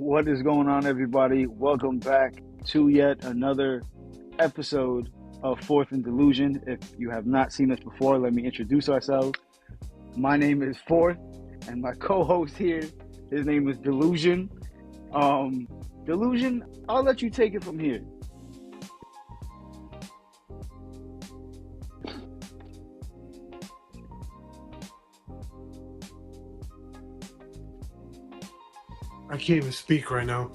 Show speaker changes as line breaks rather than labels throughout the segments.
What is going on, everybody? Welcome back to yet another episode of Fourth and Delusion. If you have not seen us before, let me introduce ourselves. My name is Fourth, and my co-host here, his name is Delusion. Delusion, I'll let you take it from here.
I can't even speak right now.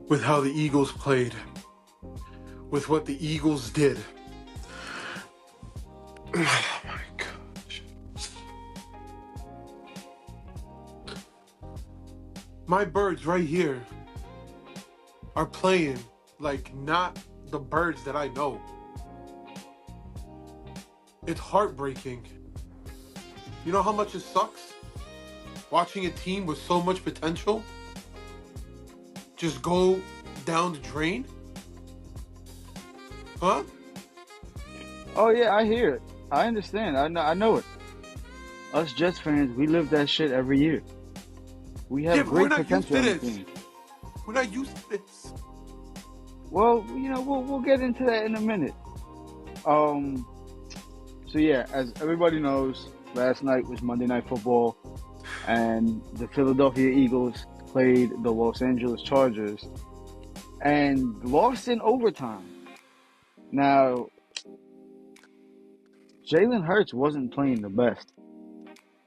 With how the Eagles played. With what the Eagles did. Oh my gosh. My birds right here are playing like not the birds that I know. It's heartbreaking. You know how much it sucks? Watching a team with so much potential just go down the drain? Huh?
Oh yeah, I hear it. I understand. I know it. Us Jets fans, we live that shit every year. We have
Yeah, but we're
great
not used
potential
to
on the
this.
team.
We're not used to this.
Well, we'll get into that in a minute. So yeah, as everybody knows, last night was Monday Night Football, and the Philadelphia Eagles played the Los Angeles Chargers and lost in overtime. Now, Jalen Hurts wasn't playing the best,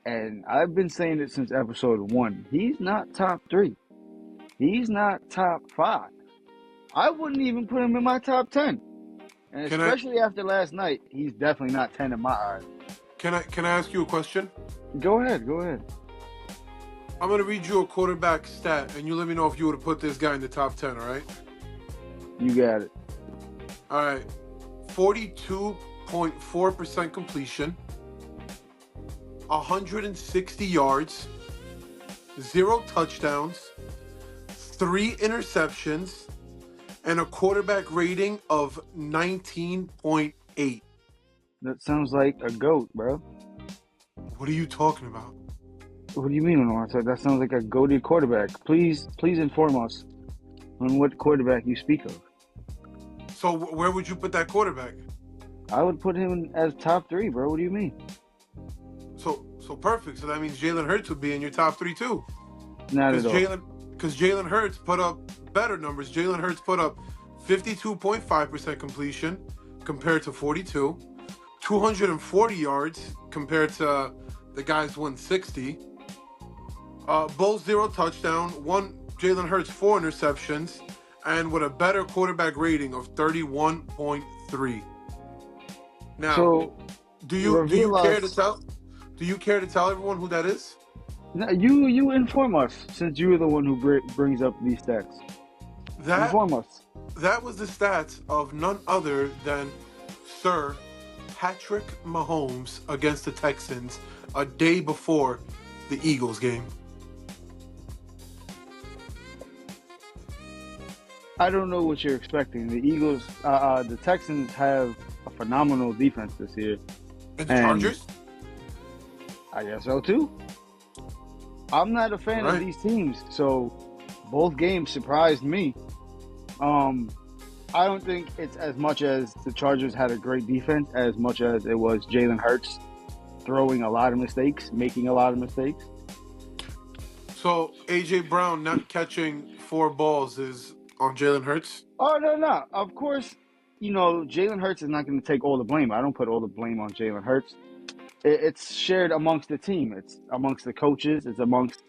and I've been saying it since episode 1. He's not top 3. He's not top 5. I wouldn't even put him in my top 10. And
Can I
especially after last night, he's definitely not 10 in my eyes.
can I ask you a question?
Go ahead.
I'm gonna read you a quarterback stat, and you let me know if you would have put this guy in the top 10. All right?
You got it.
All right. 42.4% completion, 160 yards, 0 touchdowns, 3 interceptions, and a quarterback rating of 19.8.
That sounds like a goat, bro.
What are you talking about?
What do you mean, Lawrence? That sounds like a goated quarterback. Please inform us on what quarterback you speak of.
So where would you put that quarterback?
I would put him as top 3, bro. What do you mean?
So perfect. So that means Jalen Hurts would be in your top 3 too.
Not at all.
Because Jalen Hurts put up better numbers. Jalen Hurts put up 52.5% completion compared to 42, 240 yards compared to the guy's 160. Both 0 touchdown, Jalen Hurts 4 interceptions, and with a better quarterback rating of 31.3. Now,
So,
do you care to tell? Do you care to tell everyone who that is?
No, you inform us, since you are the one who brings up these stats. Inform us.
That was the stats of none other than Sir Patrick Mahomes against the Texans a day before the Eagles game.
I don't know what you're expecting. The Eagles, the Texans have a phenomenal defense this year.
And the Chargers?
I guess so too. I'm not a fan of these teams, so both games surprised me. I don't think it's as much as the Chargers had a great defense as much as it was Jalen Hurts throwing a lot of mistakes, making a lot of mistakes.
So A.J. Brown not catching 4 balls is on Jalen Hurts?
Oh, no. Of course, Jalen Hurts is not going to take all the blame. I don't put all the blame on Jalen Hurts. It's shared amongst the team. It's amongst the coaches. It's amongst,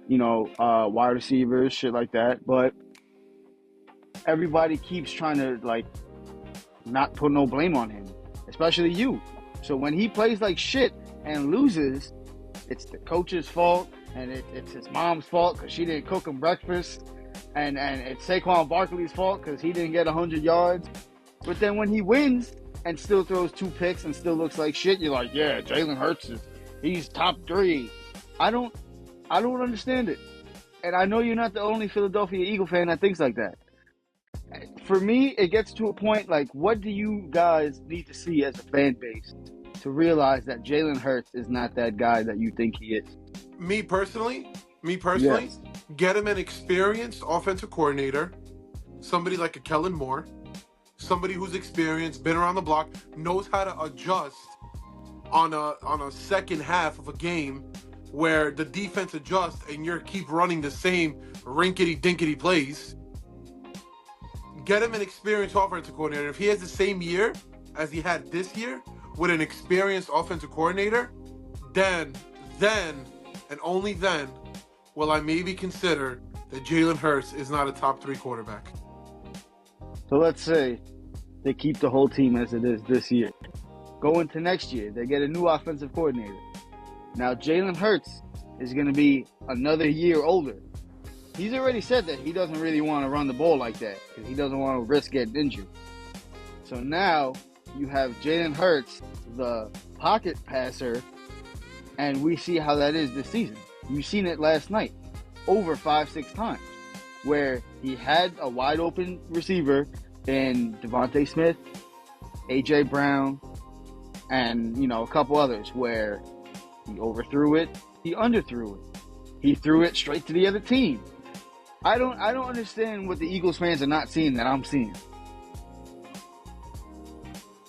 wide receivers, shit like that. But everybody keeps trying to, not put no blame on him, especially you. So when he plays like shit and loses, it's the coach's fault, and it's his mom's fault because she didn't cook him breakfast, and it's Saquon Barkley's fault because he didn't get 100 yards. But then when he wins and still throws 2 picks and still looks like shit, you're like, yeah, Jalen Hurts he's top 3. I don't understand it. And I know you're not the only Philadelphia Eagle fan that thinks like that. For me, it gets to a point what do you guys need to see as a fan base to realize that Jalen Hurts is not that guy that you think he is?
Me personally, Me personally,
Yes.
get him an experienced offensive coordinator, somebody like a Kellen Moore, somebody who's experienced, been around the block, knows how to adjust on a second half of a game where the defense adjusts and you keep running the same rinkety dinkety plays. Get him an experienced offensive coordinator. If he has the same year as he had this year with an experienced offensive coordinator, then, and only then, will I maybe consider that Jalen Hurts is not a top 3 quarterback.
So let's say they keep the whole team as it is this year. Go into next year, they get a new offensive coordinator. Now Jalen Hurts is going to be another year older. He's already said that he doesn't really want to run the ball like that because he doesn't want to risk getting injured. So now you have Jalen Hurts, the pocket passer, and we see how that is this season. You've seen it last night, over 5-6 times, where he had a wide open receiver in Devontae Smith, A.J. Brown, and a couple others where he overthrew it, he underthrew it, he threw it straight to the other team. I don't understand what the Eagles fans are not seeing that I'm seeing.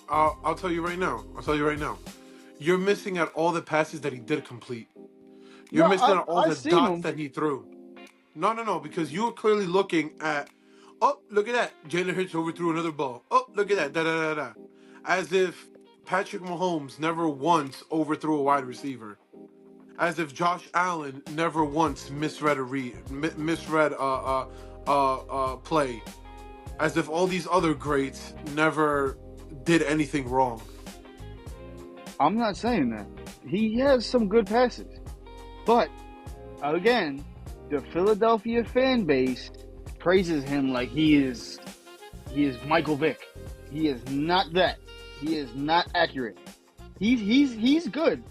I'll tell you right now. You're missing out all the passes that he did complete. You're missing out all
I've
the
seen
dots
him.
that he threw. No, because you were clearly looking at, oh, look at that. Jalen Hurts overthrew another ball. Oh, look at that. Da. As if Patrick Mahomes never once overthrew a wide receiver. As if Josh Allen never once misread a play. As if all these other greats never did anything wrong.
I'm not saying that. He has some good passes. But, again, the Philadelphia fan base praises him like he is Michael Vick. He is not that. He is not accurate. He's good.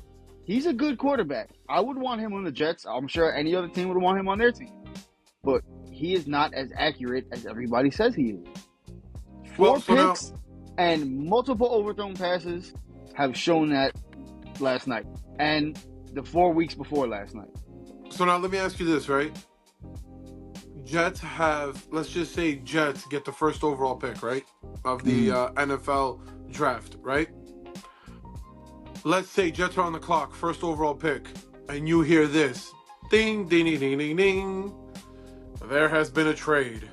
He's a good quarterback. I would want him on the Jets. I'm sure any other team would want him on their team. But he is not as accurate as everybody says he is. Four picks and multiple overthrown passes have shown that last night. And the 4 weeks before last night.
So now let me ask you this, right? Jets have, let's just say Jets get the first overall pick, right? Of the NFL draft, right? Let's say Jets are on the clock, first overall pick, and you hear this. Ding, ding, ding, ding, ding, ding. There has been a trade.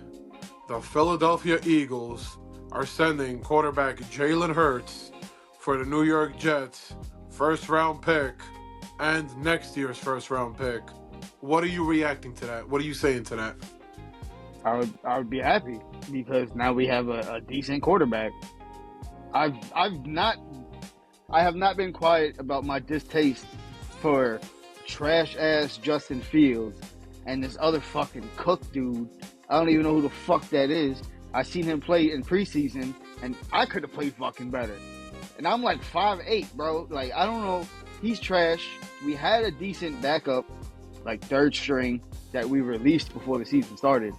The Philadelphia Eagles are sending quarterback Jalen Hurts for the New York Jets first round pick and next year's first round pick. What are you reacting to that? What are you saying to that?
I would be happy because now we have a decent quarterback. I have not been quiet about my distaste for trash ass Justin Fields and this other fucking Cook dude. I don't even know who the fuck that is. I seen him play in preseason and I could have played fucking better. And I'm like 5'8", bro. Like, I don't know. He's trash. We had a decent backup, like third string, that we released before the season started.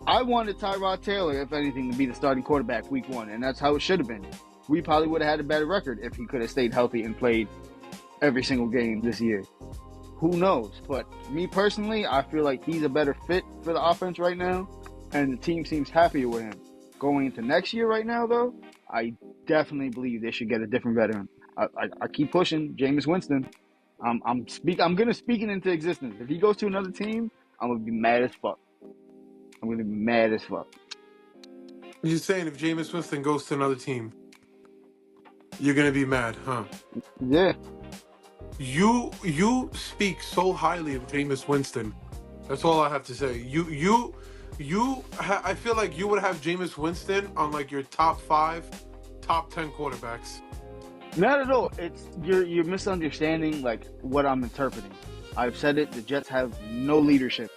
I wanted Tyrod Taylor, if anything, to be the starting quarterback week 1, and that's how it should have been. We probably would have had a better record if he could have stayed healthy and played every single game this year. Who knows? But me personally, I feel like he's a better fit for the offense right now, and the team seems happier with him. Going into next year right now, though, I definitely believe they should get a different veteran. I keep pushing Jameis Winston. I'm gonna speak it into existence. If he goes to another team, I'm gonna be mad as fuck.
You're saying if Jameis Winston goes to another team, you're gonna be mad, huh?
Yeah.
You speak so highly of Jameis Winston. That's all I have to say. I feel like you would have Jameis Winston on like your top 5, top 10 quarterbacks.
Not at all. It's you're misunderstanding like what I'm interpreting. I've said it. The Jets have no leadership.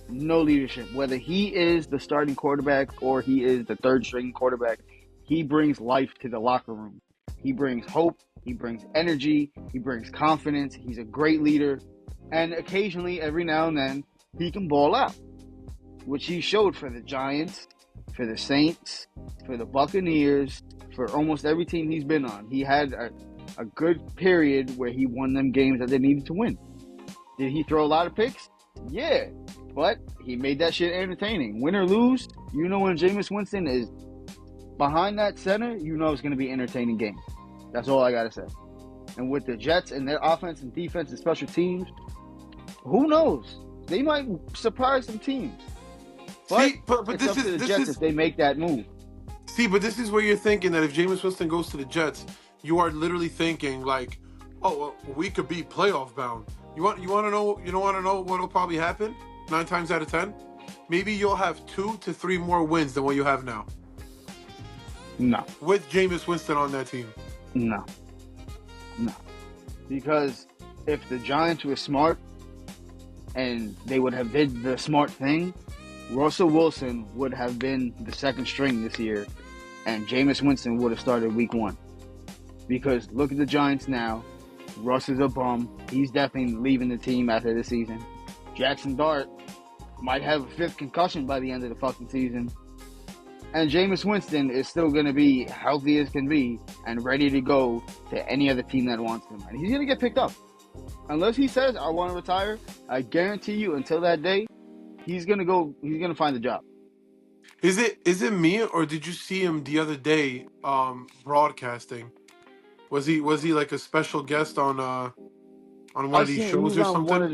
No leadership. Whether he is the starting quarterback or he is the third string quarterback, he brings life to the locker room. He brings hope. He brings energy. He brings confidence. He's a great leader. And occasionally, every now and then, he can ball out, which he showed for the Giants, for the Saints, for the Buccaneers, for almost every team he's been on. He had a good period where he won them games that they needed to win. Did he throw a lot of picks? Yeah, but he made that shit entertaining. Win or lose, you know when Jameis Winston is behind that center, you know it's going to be an entertaining game. That's all I got to say. And with the Jets and their offense and defense and special teams, who knows? They might surprise some teams. But,
See, but
it's
this
up to
is
the Jets if they make that move.
see, but this is where you're thinking that if Jameis Winston goes to the Jets, you are literally thinking like, oh, well, we could be playoff bound. You want to know? You don't want to know what'll probably happen? 9 times out of 10, maybe you'll have 2 to 3 more wins than what you have now
No,
with Jameis Winston on that team.
no, no. Because if the Giants were smart and they would have did the smart thing, Russell Wilson would have been the second string this year, and Jameis Winston would have started week 1. Because look at the Giants now. Russ is a bum. He's definitely leaving the team after the season. Jackson Dart might have a 5th concussion by the end of the fucking season. And Jameis Winston is still going to be healthy as can be and ready to go to any other team that wants him. And he's going to get picked up. Unless he says, I want to retire, I guarantee you until that day, he's going to find a job.
Is it me, or did you see him the other day broadcasting? Was he like a special guest on one of these shows or something?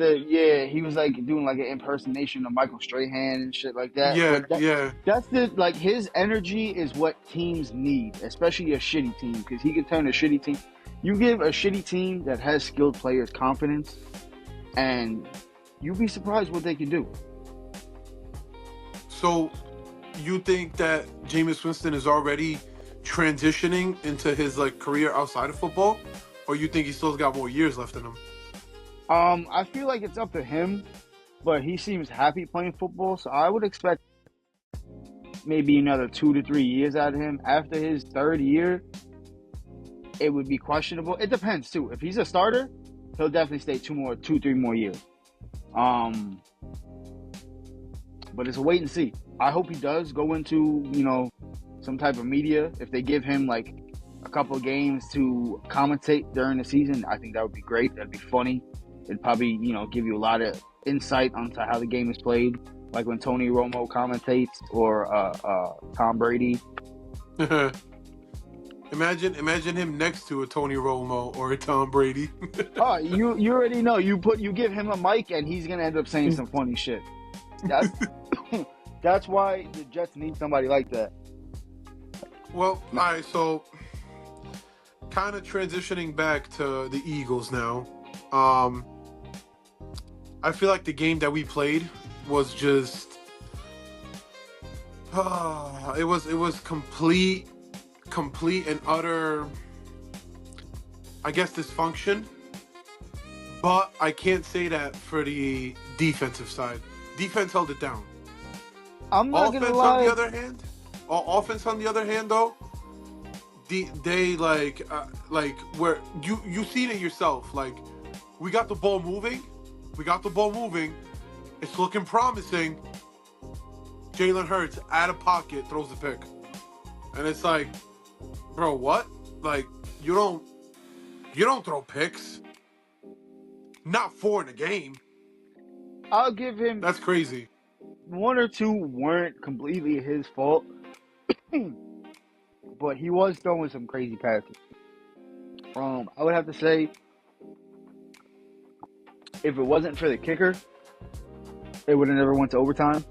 He was like doing like an impersonation of Michael Strahan and shit like that.
Yeah,
But
yeah.
that's like his energy is what teams need, especially a shitty team, because he can turn a shitty team. You give a shitty team that has skilled players confidence, and you'd be surprised what they can do.
So, you think that Jameis Winston is already transitioning into his like career outside of football, or you think he still got more years left in him?
I feel like it's up to him, but he seems happy playing football, so I would expect maybe another 2 to 3 years out of him. After his 3rd year, it would be questionable. It depends too. If he's a starter, he'll definitely stay 2, 3 more years. But it's a wait and see. I hope he does go into, some type of media. If they give him like a couple of games to commentate during the season, I think that would be great. That'd be funny. It'd probably, give you a lot of insight onto how the game is played. Like when Tony Romo commentates or Tom Brady.
Imagine him next to a Tony Romo or a Tom Brady.
Oh, you already know. You give him a mic and he's gonna end up saying some funny shit. That's why the Jets need somebody like that.
Well, all right. So, kind of transitioning back to the Eagles now. I feel like the game that we played was just it was complete and utter, I guess, dysfunction. But I can't say that for the defensive side. Defense held it down.
I'm not
Offense
gonna lie.
Offense on the other hand though, they like where you seen it yourself. Like, we got the ball moving. It's looking promising. Jalen Hurts out of pocket throws the pick, and it's like, bro, what? Like, you don't throw picks. Not 4 in a game.
I'll give him.
That's crazy.
1 or 2 weren't completely his fault, but he was throwing some crazy passes. I would have to say, if it wasn't for the kicker, it would have never went to overtime.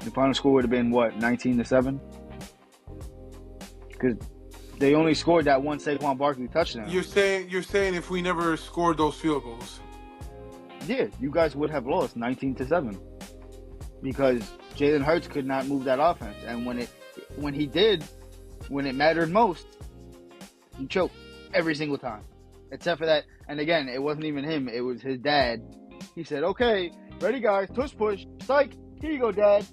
The final score would have been 19-7, because they only scored that one Saquon Barkley touchdown.
You're saying if we never scored those field goals,
yeah, you guys would have lost 19-7, because Jalen Hurts could not move that offense, and when it mattered most, he choked every single time, except for that. And again, it wasn't even him; it was his dad. He said, "Okay, ready, guys, tush push, psych. Here you go, Dad,"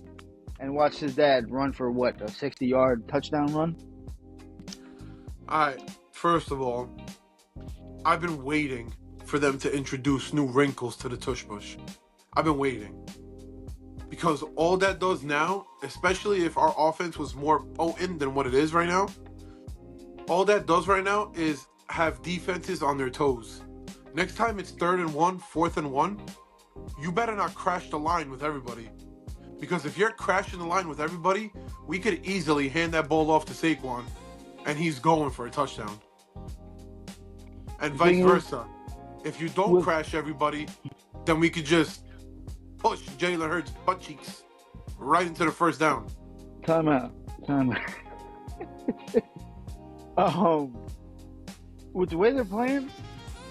and watched his dad run for a 60-yard touchdown run.
All right. First of all, I've been waiting for them to introduce new wrinkles to the tush push. I've been waiting. Because all that does now, especially if our offense was more potent than what it is right now, all that does right now is have defenses on their toes. next time it's 3rd and 1, 4th and 1, you better not crash the line with everybody. Because if you're crashing the line with everybody, we could easily hand that ball off to Saquon, and he's going for a touchdown. And
The
vice
thing is,
versa. If you don't
with
crash everybody, then we could just push Jalen Hurts' butt cheeks right into the first down.
timeout. With the way they're playing,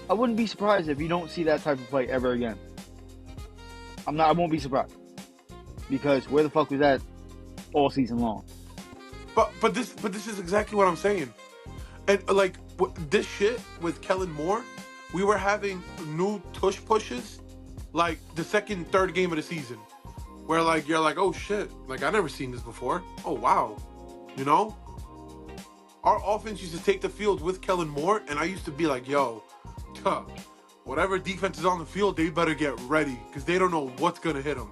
I wouldn't be surprised if you don't see that type of play ever again. I won't be surprised. Because where the fuck was that all season long?
But this is exactly what I'm saying. And like this shit with Kellen Moore, we were having new tush pushes like the second, third game of the season. Where like you're like, oh shit, like I never seen this before. Oh wow. You know? Our offense used to take the field with Kellen Moore, and I used to be like, yo, whatever defense is on the field, they better get ready. Because they don't know what's gonna hit them.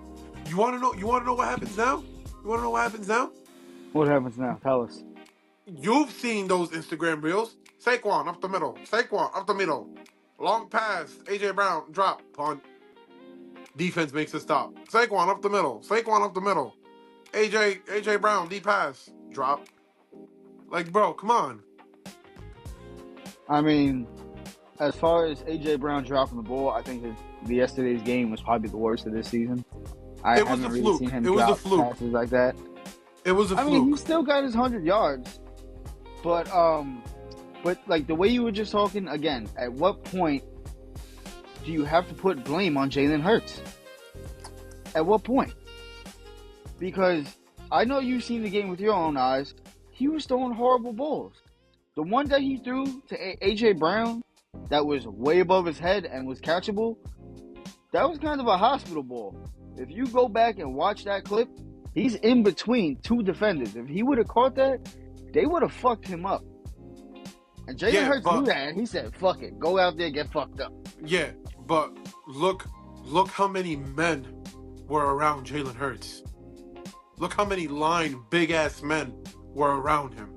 You wanna know what happens now? You wanna know what happens now?
What happens now? Tell us.
You've seen those Instagram reels. Saquon up the middle. Saquon up the middle. Long pass. AJ Brown drop. Punt. Defense makes a stop. Saquon up the middle. Saquon up the middle. AJ Brown deep pass. Drop. Like, bro, come on.
I mean, as far as AJ Brown dropping the ball, I think yesterday's game was probably the worst of this season. I
It was
haven't
a
really
fluke.
seen him
It was a
drop
fluke.
passes like that.
It was a
I mean, he
fluke.
still got his 100 yards, but like the way you were just talking again, at what point do you have to put blame on Jalen Hurts? At what point? Because I know you've seen the game with your own eyes. He was throwing horrible balls. The one that he threw to AJ Brown, that was way above his head and was catchable, that was kind of a hospital ball. If you go back and watch that clip, he's in between two defenders. If he would have caught that, they would have fucked him up. And Jalen Hurts knew that, and he said, fuck it, go out there, get fucked up.
Yeah, but look how many men were around Jalen Hurts. Look how many big-ass men were around him.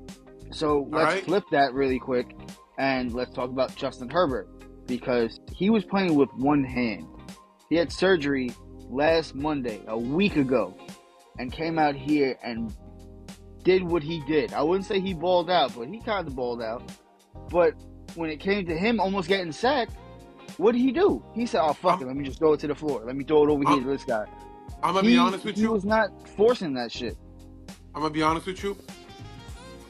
So let's flip that really quick, and let's talk about Justin Herbert, because he was playing with one hand. He had surgery last Monday, a week ago, and came out here and did what he did. I wouldn't say he balled out, but he kind of balled out. But when it came to him almost getting sacked, what did he do? He said, oh, fuck it, let me just throw it to the floor. Let me throw it over here to this guy.
I'm going to be honest with you.
He was not forcing that shit.
I'm going to be honest with you.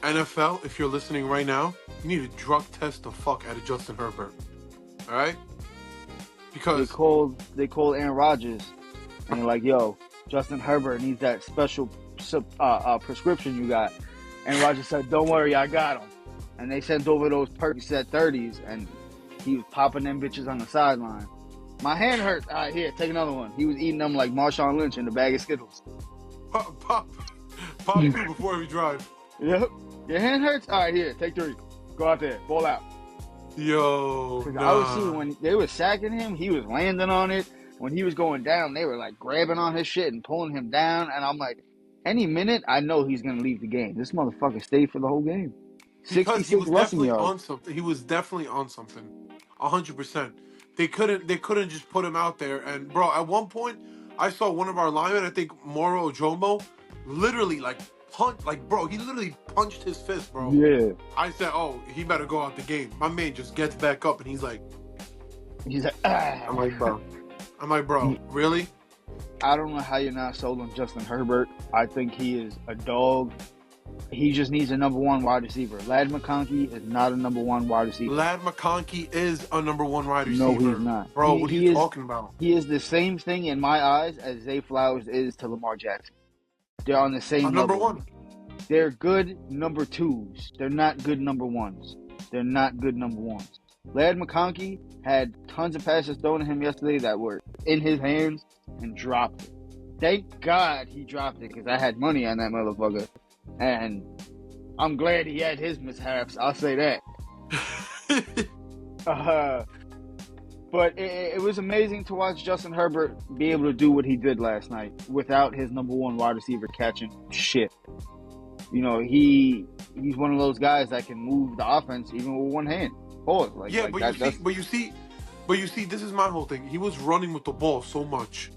NFL, if you're listening right now, you need to drug test the fuck out of Justin Herbert. All right? Because
they called Aaron Rodgers and they're like, yo, Justin Herbert needs that special prescription you got. And Rodgers said, don't worry, I got him. And they sent over those Percocet 30s, and he was popping them bitches on the sideline. My hand hurts. All right, here, take another one. He was eating them like Marshawn Lynch in the bag of Skittles.
Pop two before every drive.
Yep. Your hand hurts? All right, here, take 3. Go out there, ball out.
Yo,
I was seeing when they were sacking him, he was landing on it. When he was going down, they were like grabbing on his shit and pulling him down. And I'm like, any minute, I know he's going to leave the game. This motherfucker stayed for the whole game.
Because he was definitely
yards.
on something. He was definitely on something. 100%. They couldn't just put him out there. And bro, at one point, I saw one of our linemen, I think Moro Jomo, literally like he literally punched his fist, bro.
Yeah.
I said, oh, he better go out the game. My man just gets back up and he's like,
ah.
I'm like, bro, really?
I don't know how you're not sold on Justin Herbert. I think he is a dog. He just needs a number 1 wide receiver. Ladd McConkey is not a number 1 wide receiver.
Ladd McConkey is a number 1 wide receiver.
No, he's not.
Bro, what are you talking about?
He is the same thing in my eyes as Zay Flowers is to Lamar Jackson. They're on the same level.
Number 1.
They're good number 2s. They're not good number 1s. Ladd McConkey had tons of passes thrown at him yesterday that were in his hands and dropped it. Thank God he dropped it because I had money on that motherfucker. And I'm glad he had his mishaps. I'll say that. But it was amazing to watch Justin Herbert be able to do what he did last night without his number 1 wide receiver catching shit. You know, he's one of those guys that can move the offense even with one hand. Pause.
But you see, But you see, this is my whole thing. He was running with the ball so much.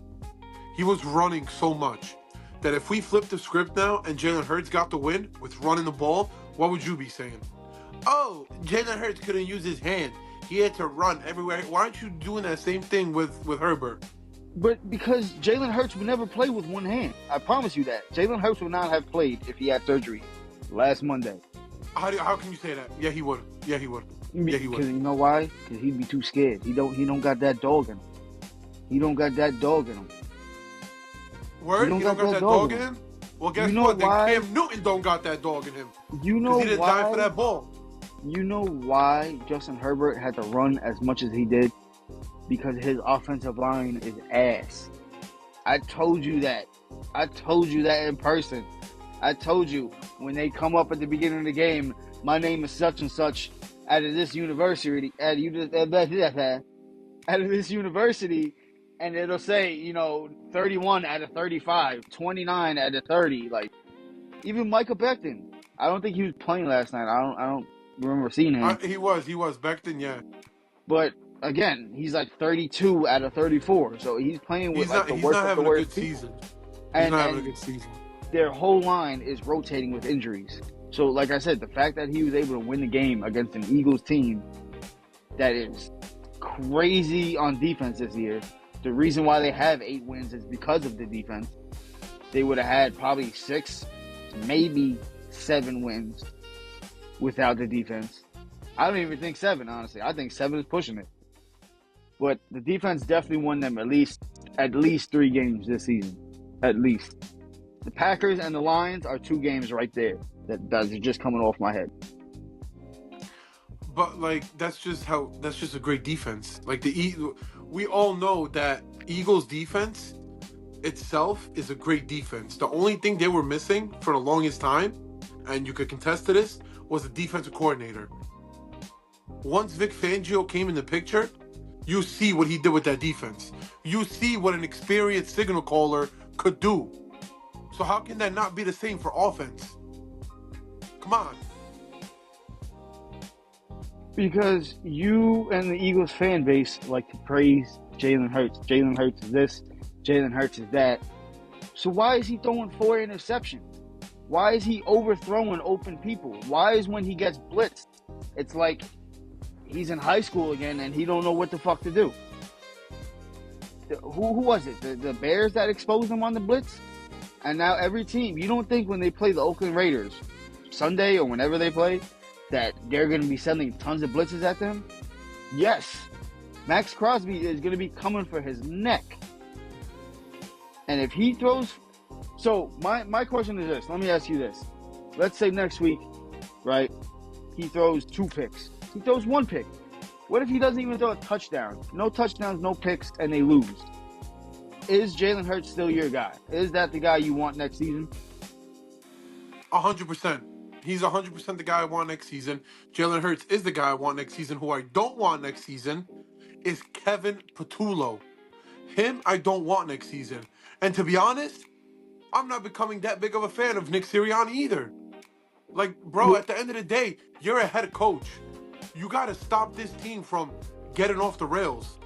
He was running so much that if we flip the script now and Jalen Hurts got the win with running the ball, what would you be saying? Oh, Jalen Hurts couldn't use his hand. He had to run everywhere. Why aren't you doing that same thing with Herbert?
But because Jalen Hurts would never play with one hand. I promise you that. Jalen Hurts would not have played if he had surgery last Monday.
How can you say that? Yeah, he would. Yeah, he would. Yeah, he
Because
would.
you know why? Because he'd be too scared. He don't got that dog in him. He don't got that dog in him.
Word? He don't got that dog in him? Well, guess
You know
what? Then
why?
Cam Newton don't got that dog in him.
You know
Because he didn't
why?
die for that ball.
You know why Justin Herbert had to run as much as he did? Because his offensive line is ass. I told you that. I told you that in person. I told you when they come up at the beginning of the game, my name is such and such out of this university, out of this university, and it'll say, 31 out of 35, 29 out of 30. Like, even Michael Becton. I don't think he was playing last night. I don't remember seeing him.
He was. Back then, yeah.
But again, he's like 32 out of 34. So he's playing with the
He's
worst
not
of the
having a
worst
good
people.
season. He's
And,
not having a
and
good season.
their whole line is rotating with injuries. So, like I said, the fact that he was able to win the game against an Eagles team that is crazy on defense this year, the reason why they have 8 wins is because of the defense. They would have had probably 6, maybe 7 wins without the defense. I don't even think 7, honestly. I think 7 is pushing it. But the defense definitely won them at least 3 games this season. At least. The Packers and the Lions are 2 games right there that are just coming off my head.
But that's just a great defense. Like we all know that Eagles defense itself is a great defense. The only thing they were missing for the longest time, and you could contest to this, was the defensive coordinator. Once Vic Fangio came in the picture, you see what he did with that defense. You see what an experienced signal caller could do. So how can that not be the same for offense? Come on.
Because you and the Eagles fan base like to praise Jalen Hurts. Jalen Hurts is this, Jalen Hurts is that. So why is he throwing 4 interceptions? Why is he overthrowing open people? Why is when he gets blitzed, it's like he's in high school again and he don't know what the fuck to do? Who was it? The Bears that exposed him on the blitz? And now every team, you don't think when they play the Oakland Raiders, Sunday or whenever they play, that they're going to be sending tons of blitzes at them? Yes. Max Crosby is going to be coming for his neck. And if he throws... So, my question is this. Let me ask you this. Let's say next week, right, he throws 2 picks. He throws 1 pick. What if he doesn't even throw a touchdown? No touchdowns, no picks, and they lose. Is Jalen Hurts still your guy? Is that the guy you want next season?
100%. He's 100% the guy I want next season. Jalen Hurts is the guy I want next season. Who I don't want next season is Kevin Patullo. Him, I don't want next season. And to be honest, I'm not becoming that big of a fan of Nick Sirianni either. Like, bro, at the end of the day, you're a head coach. You got to stop this team from getting off the rails.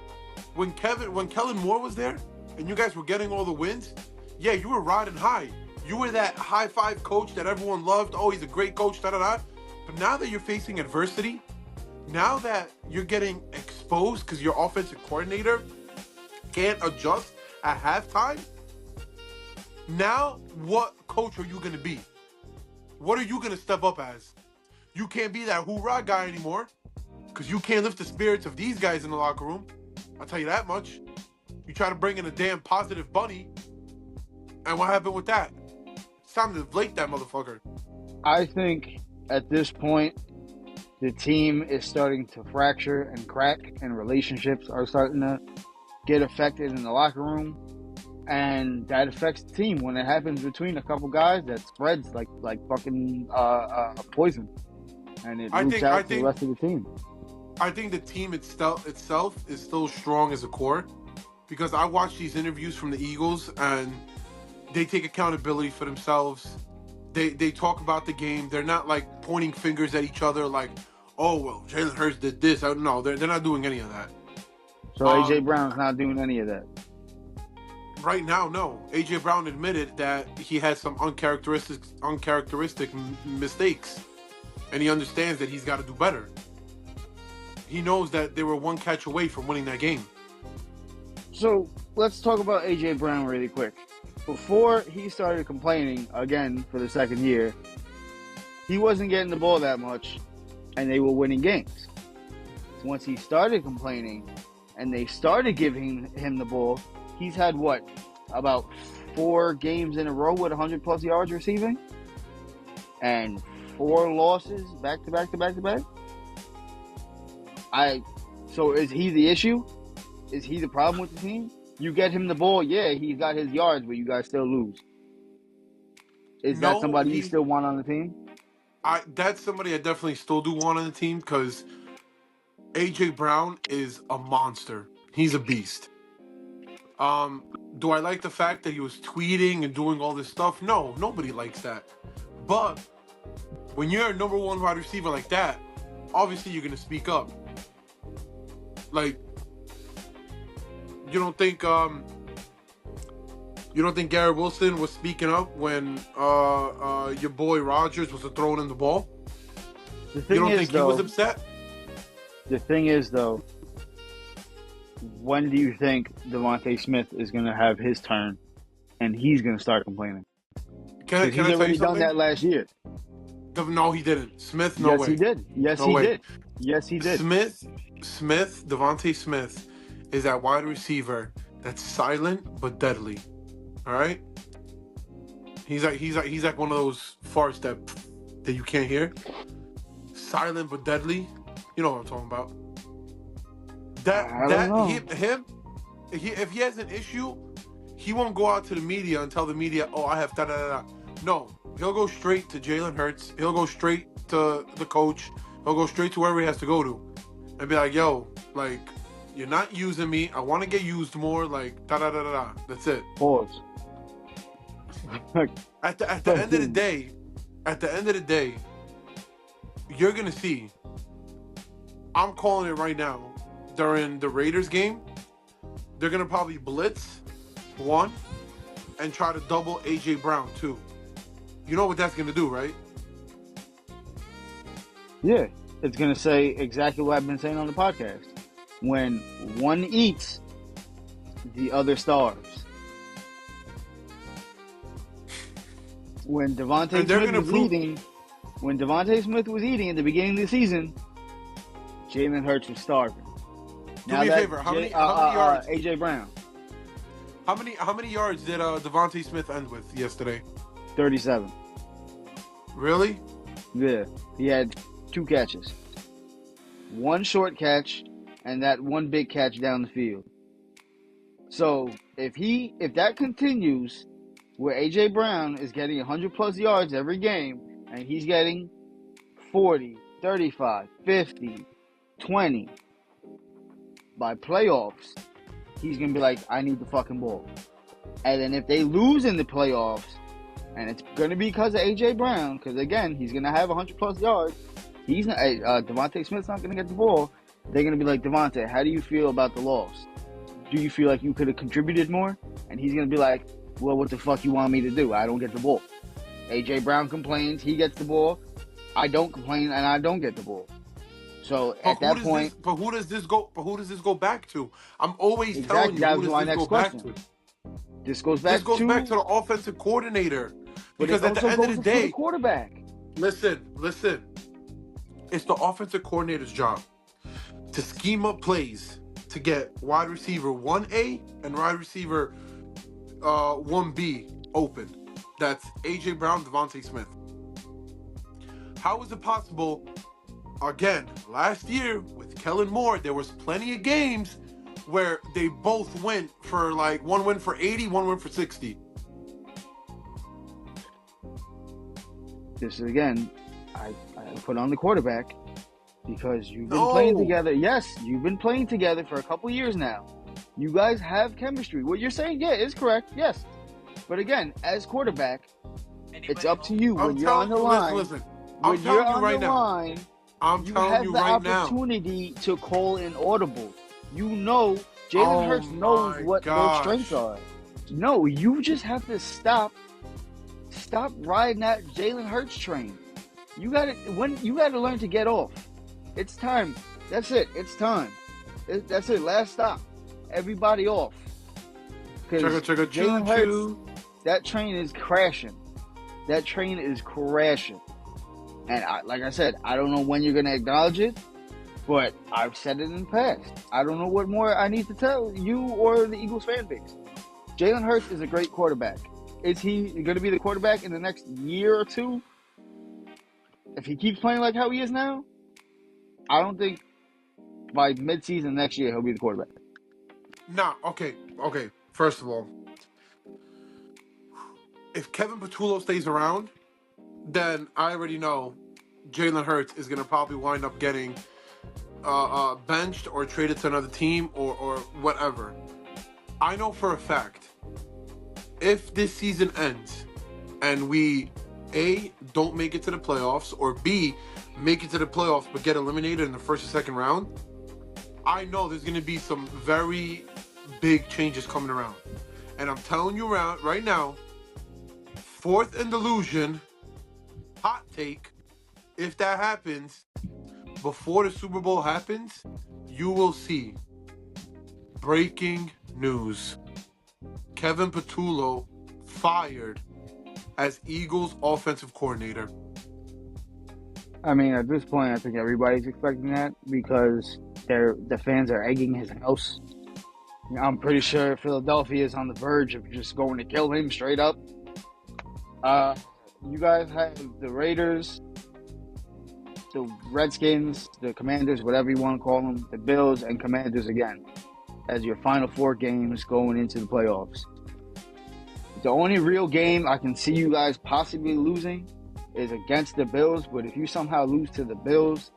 When Kellen Moore was there and you guys were getting all the wins, yeah, you were riding high. You were that high-five coach that everyone loved. Oh, he's a great coach, da-da-da. But now that you're facing adversity, now that you're getting exposed because your offensive coordinator can't adjust at halftime, now what coach are you going to be? What are you going to step up as? You can't be that hoorah guy anymore because you can't lift the spirits of these guys in the locker room. I'll tell you that much. You try to bring in a damn positive bunny, and what happened with that? It's time to inflate that motherfucker.
I think at this point, the team is starting to fracture and crack, and relationships are starting to get affected in the locker room. And that affects the team. When it happens between a couple guys, that spreads like fucking poison. And it roots out to the rest of the team.
I think the team itself is still strong as a core. Because I watch these interviews from the Eagles and they take accountability for themselves. They talk about the game. They're not like pointing fingers at each other like, oh, well, Jalen Hurts did this. No, they're not doing any of that.
So A.J. Brown's not doing any of that.
Right now, no. AJ Brown admitted that he had some uncharacteristic mistakes, and he understands that he's got to do better. He knows that they were one catch away from winning that game.
So let's talk about A.J. Brown really quick. Before he started complaining again for the second year, he wasn't getting the ball that much, and they were winning games. Once he started complaining, and they started giving him the ball, he's had what, about 4 games in a row with 100+ yards receiving, and 4 losses back to back to back to back. So is he the issue? Is he the problem with the team? You get him the ball, yeah, he's got his yards, but you guys still lose. Is that somebody you still want on the team?
That's somebody I definitely still do want on the team, because AJ Brown is a monster. He's a beast. Do I like the fact that he was tweeting and doing all this stuff? No, nobody likes that. But when you're a number 1 wide receiver like that, obviously you're gonna speak up. Like, you don't think Garrett Wilson was speaking up when your boy Rodgers was throwing in the ball? You don't think he was upset?
The thing is, though, when do you think Devontae Smith is going to have his turn and he's going to start complaining?
Can I tell you something?
He's already done that last year.
No, he didn't. Smith, no way.
Yes, he did. Yes, he did.
Devontae Smith is that wide receiver that's silent but deadly. All right? He's like one of those farts that you can't hear. Silent but deadly. You know what I'm talking about. If he has an issue, he won't go out to the media and tell the media, "Oh, I have da da da." No, he'll go straight to Jalen Hurts. He'll go straight to the coach. He'll go straight to wherever he has to go to, and be like, "Yo, like, you're not using me. I want to get used more. Like, da da da da da." That's it.
Pause.
At the end of the day, you're gonna see. I'm calling it right now. During the Raiders game, they're gonna probably blitz 1 and try to double AJ Brown 2. You know what that's gonna do, right?
Yeah, it's gonna say exactly what I've been saying on the podcast. When one eats, the other starves. When Devontae Smith was eating at the beginning of the season, Jalen Hurts was starving.
Do me a favor. How many yards?
AJ Brown.
How many yards did Devontae Smith end with yesterday?
37.
Really?
Yeah. He had 2 catches. 1 short catch and that 1 big catch down the field. So if that continues, where AJ Brown is getting 100+ yards every game, and he's getting 40, 35, 50, 20. By playoffs, he's going to be like, I need the fucking ball. And then if they lose in the playoffs, and it's going to be because of A.J. Brown, because, again, he's going to have 100+ yards, Devontae Smith's not going to get the ball, they're going to be like, Devontae, how do you feel about the loss? Do you feel like you could have contributed more? And he's going to be like, well, what the fuck you want me to do? I don't get the ball. A.J. Brown complains, he gets the ball. I don't complain, and I don't get the ball. So at that point,
who does this go back to? I'm always telling you, who does this go back to?
This goes back
to the offensive coordinator. Because at the end of the day,
quarterback.
Listen. It's the offensive coordinator's job to scheme up plays to get wide receiver 1A and wide receiver 1B open. That's AJ Brown, Devontae Smith. How is it possible? Again, last year with Kellen Moore, there was plenty of games where they both went for like 1 win for 80, 1 win for 60.
This is, again, I put on the quarterback because you've been playing together. Yes, you've been playing together for a couple years now. You guys have chemistry. What you're saying, yeah, is correct. Yes. But again, as quarterback, it's up to you when you're on the line.
Listen. I'm telling you right now.
You have the opportunity to call an audible. You know, Jalen
Oh
Hurts knows
my
what their strengths
gosh.
are. No, you just have to stop riding that Jalen Hurts train. You gotta learn to get off. It's time. That's it. It's time. That's it. Last stop. Everybody off.
Chugga
Because
chugga choo
Jalen Hurts,
choo.
that train is crashing. That train is crashing. And like I said, I don't know when you're gonna acknowledge it, but I've said it in the past. I don't know what more I need to tell you or the Eagles fan base. Jalen Hurts is a great quarterback. Is he going to be the quarterback in the next year or two? If he keeps playing like how he is now, I don't think by midseason next year he'll be the quarterback.
Nah, okay. First of all, if Kevin Patullo stays around, then I already know Jalen Hurts is gonna probably wind up getting benched or traded to another team or whatever. I know for a fact, if this season ends and we A, don't make it to the playoffs, or B, make it to the playoffs but get eliminated in the first or second round, I know there's gonna be some very big changes coming around. And I'm telling you right now, fourth and Delusion, hot take, if that happens, before the Super Bowl happens, you will see breaking news. Kevin Patullo fired as Eagles offensive coordinator.
I mean, at this point, I think everybody's expecting that because the fans are egging his house. I'm pretty sure Philadelphia is on the verge of just going to kill him straight up. You guys have the Raiders, the Redskins, the Commanders, whatever you want to call them, the Bills, and Commanders again as your final 4 games going into the playoffs. The only real game I can see you guys possibly losing is against the Bills, but if you somehow lose to the Bills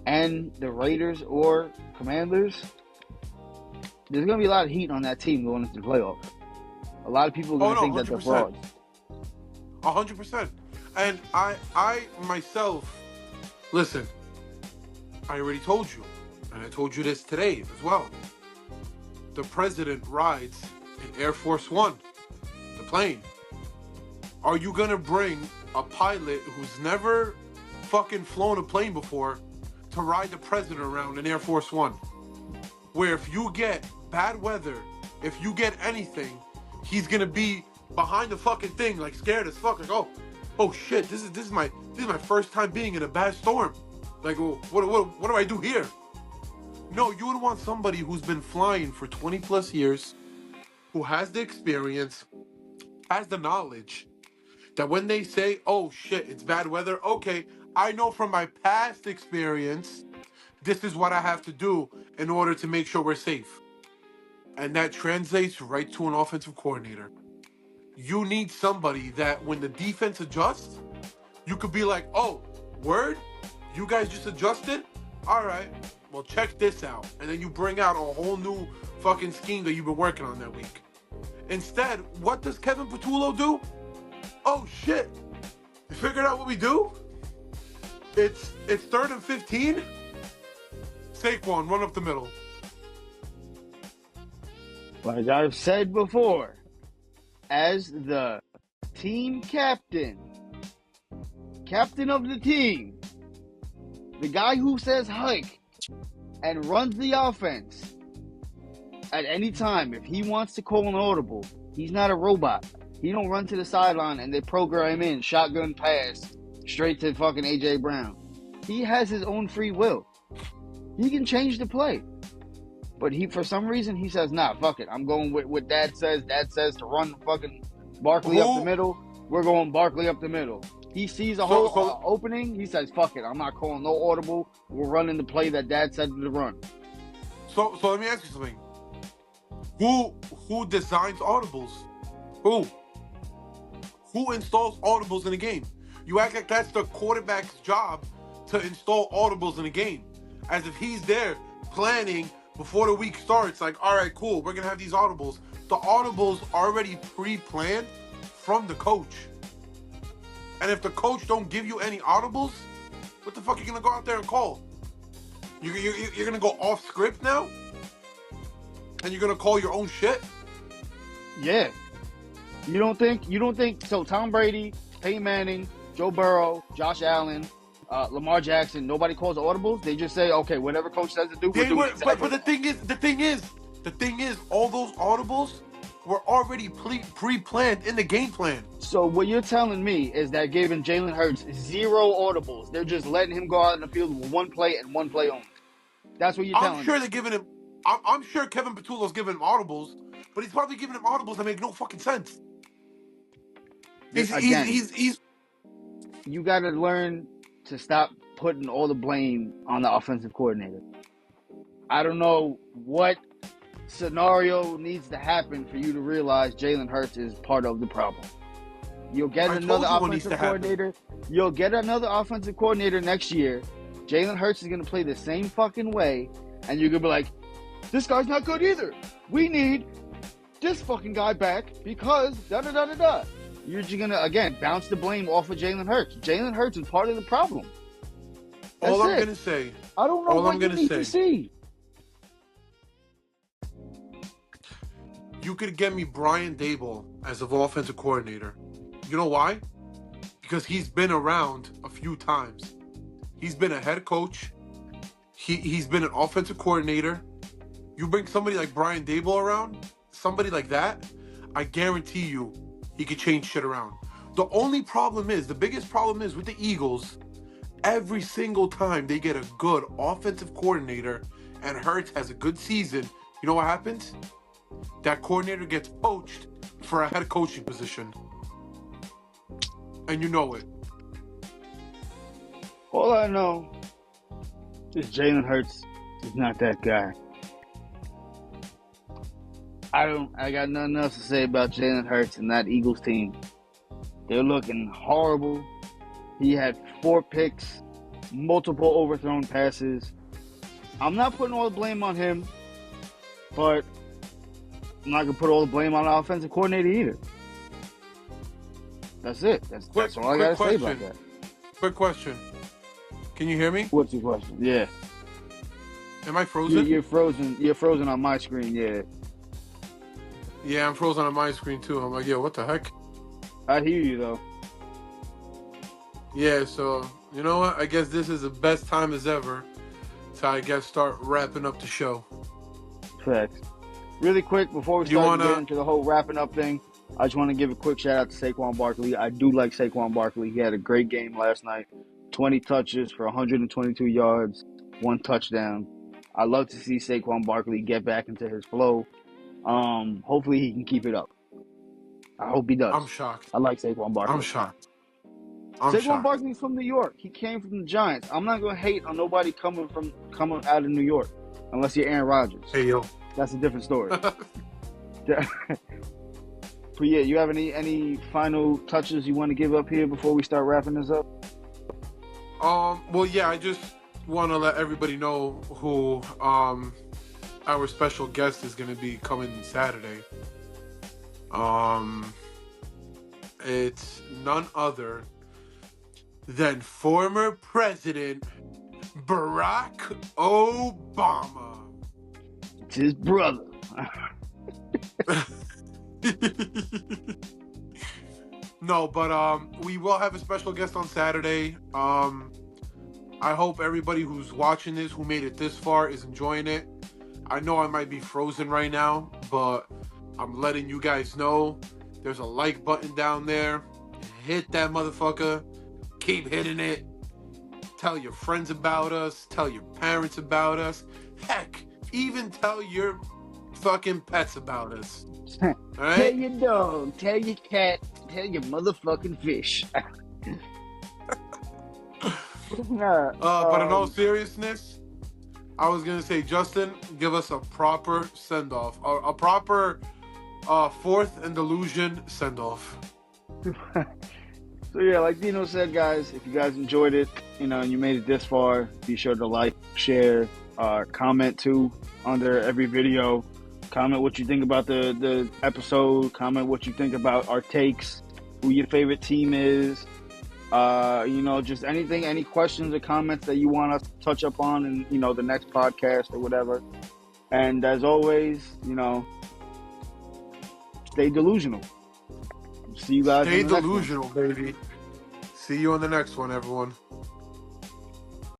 and the Raiders or Commanders, there's going to be a lot of heat on that team going into the playoffs. A lot of people are going to think that they're frauds.
100%. And I myself, listen, I already told you, and I told you this today as well. The president rides in Air Force One, the plane. Are you gonna bring a pilot who's never fucking flown a plane before to ride the president around in Air Force One? Where if you get bad weather, if you get anything, he's gonna be behind the fucking thing, like scared as fuck, like oh shit, this is my first time being in a bad storm. Like, what do I do here? No, you would want somebody who's been flying for 20 plus years, who has the experience, has the knowledge, that when they say, oh shit, it's bad weather, okay, I know from my past experience, this is what I have to do in order to make sure we're safe. And that translates right to an offensive coordinator. You need somebody that when the defense adjusts, you could be like, oh, word? You guys just adjusted? All right, well, check this out. And then you bring out a whole new fucking scheme that you've been working on that week. Instead, what does Kevin Patullo do? Oh, shit. You figured out what we do? It's 3rd and 15? Saquon, run up the middle.
Like I've said before, as the team captain of the team, the guy who says hike and runs the offense, at any time, if he wants to call an audible, he's not a robot. He don't run to the sideline and they program in shotgun pass straight to fucking A.J. Brown. He has his own free will. He can change the play. But for some reason, he says, nah, fuck it. I'm going with what Dad says. Dad says to run fucking Barkley up the middle. We're going Barkley up the middle. He sees a whole opening. He says, fuck it. I'm not calling no audible. We're running the play that Dad said to run.
So let me ask you something. Who designs audibles? Who installs audibles in a game? You act like that's the quarterback's job to install audibles in a game. As if he's there planning before the week starts, like, all right, cool, we're going to have these audibles. The audibles already pre-planned from the coach. And if the coach don't give you any audibles, what the fuck are you going to go out there and call? You're going to go off script now? and you're gonna call your own shit.
Yeah. You don't think so? Tom Brady, Peyton Manning, Joe Burrow, Josh Allen, Lamar Jackson, nobody calls audibles. They just say, okay, whatever coach says to do, we're doing exactly.
But the thing is, all those audibles were already pre-planned in the game plan.
So what you're telling me is that giving Jalen Hurts 0 audibles, they're just letting him go out in the field with one play and one play only. That's what you're telling me.
I'm sure they're giving him. I'm sure Kevin Patullo's giving him audibles, but he's probably giving him audibles that make no fucking sense. He's.
You got to learn to stop putting all the blame on the offensive coordinator. I don't know what scenario needs to happen for you to realize Jalen Hurts is part of the problem. You'll get another offensive coordinator. You'll get another offensive coordinator next year. Jalen Hurts is going to play the same fucking way, and you're going to be like, this guy's not good either. We need this fucking guy back because da-da-da-da-da. You're just going to, again, bounce the blame off of Jalen Hurts. Jalen Hurts is part of the problem.
All I'm going to say.
I don't know what you need to see.
You could get me Brian Daboll as an offensive coordinator. You know why? Because he's been around a few times. He's been a head coach. He's been an offensive coordinator. You bring somebody like Brian Daboll around, somebody like that, I guarantee you he could change shit around. The biggest problem is with the Eagles, every single time they get a good offensive coordinator and Hurts has a good season, you know what happens? That coordinator gets poached for a head coaching position. And you know it.
All I know is Jalen Hurts is not that guy. I got nothing else to say about Jalen Hurts and that Eagles team. They're looking horrible. He had 4 picks, multiple overthrown passes. I'm not putting all the blame on him, but I'm not going to put all the blame on the offensive coordinator either. That's it. That's all I got to say about that.
Quick question. Can you hear me?
What's your question? Yeah.
Am I frozen?
You're frozen. You're frozen on my screen, yeah.
Yeah, I'm frozen on my screen too. I'm like, yo, what the heck?
I hear you, though.
Yeah, so, you know what? I guess this is the best time as ever to, I guess, start wrapping up the show.
Facts. Really quick, before we start getting into the whole wrapping up thing, I just want to give a quick shout out to Saquon Barkley. I do like Saquon Barkley. He had a great game last night. 20 touches for 122 yards, 1 touchdown. I love to see Saquon Barkley get back into his flow. Hopefully he can keep it up. I hope he does.
I'm shocked.
I like Saquon Barkley.
I'm shocked.
Saquon Barkley's from New York. He came from the Giants. I'm not gonna hate on nobody coming out of New York, unless you're Aaron Rodgers.
Hey yo,
that's a different story. But yeah, you have any final touches you want to give up here before we start wrapping this up?
Well, yeah, I just want to let everybody know who our special guest is going to be coming Saturday. It's none other than former President Barack Obama.
It's his brother.
No, but we will have a special guest on Saturday. I hope everybody who's watching this, who made it this far, is enjoying it. I know I might be frozen right now, but I'm letting you guys know there's a like button down there. Hit that motherfucker. Keep hitting it. Tell your friends about us. Tell your parents about us. Heck, even tell your fucking pets about us. All right?
Tell your dog. Tell your cat. Tell your motherfucking fish.
But in all seriousness, I was gonna say, Justin, give us a proper send-off, a proper 4th and Delusion send-off.
So yeah, like Dino said, guys, if you guys enjoyed it, and you made it this far, be sure to like, share, comment too under every video. Comment what you think about the episode. Comment what you think about our takes, who your favorite team is. Just anything, any questions or comments that you want us to touch up on in, the next podcast or whatever. And as always, stay delusional. See you guys on
Stay
the next one.
delusional, baby. See you on the next one, everyone.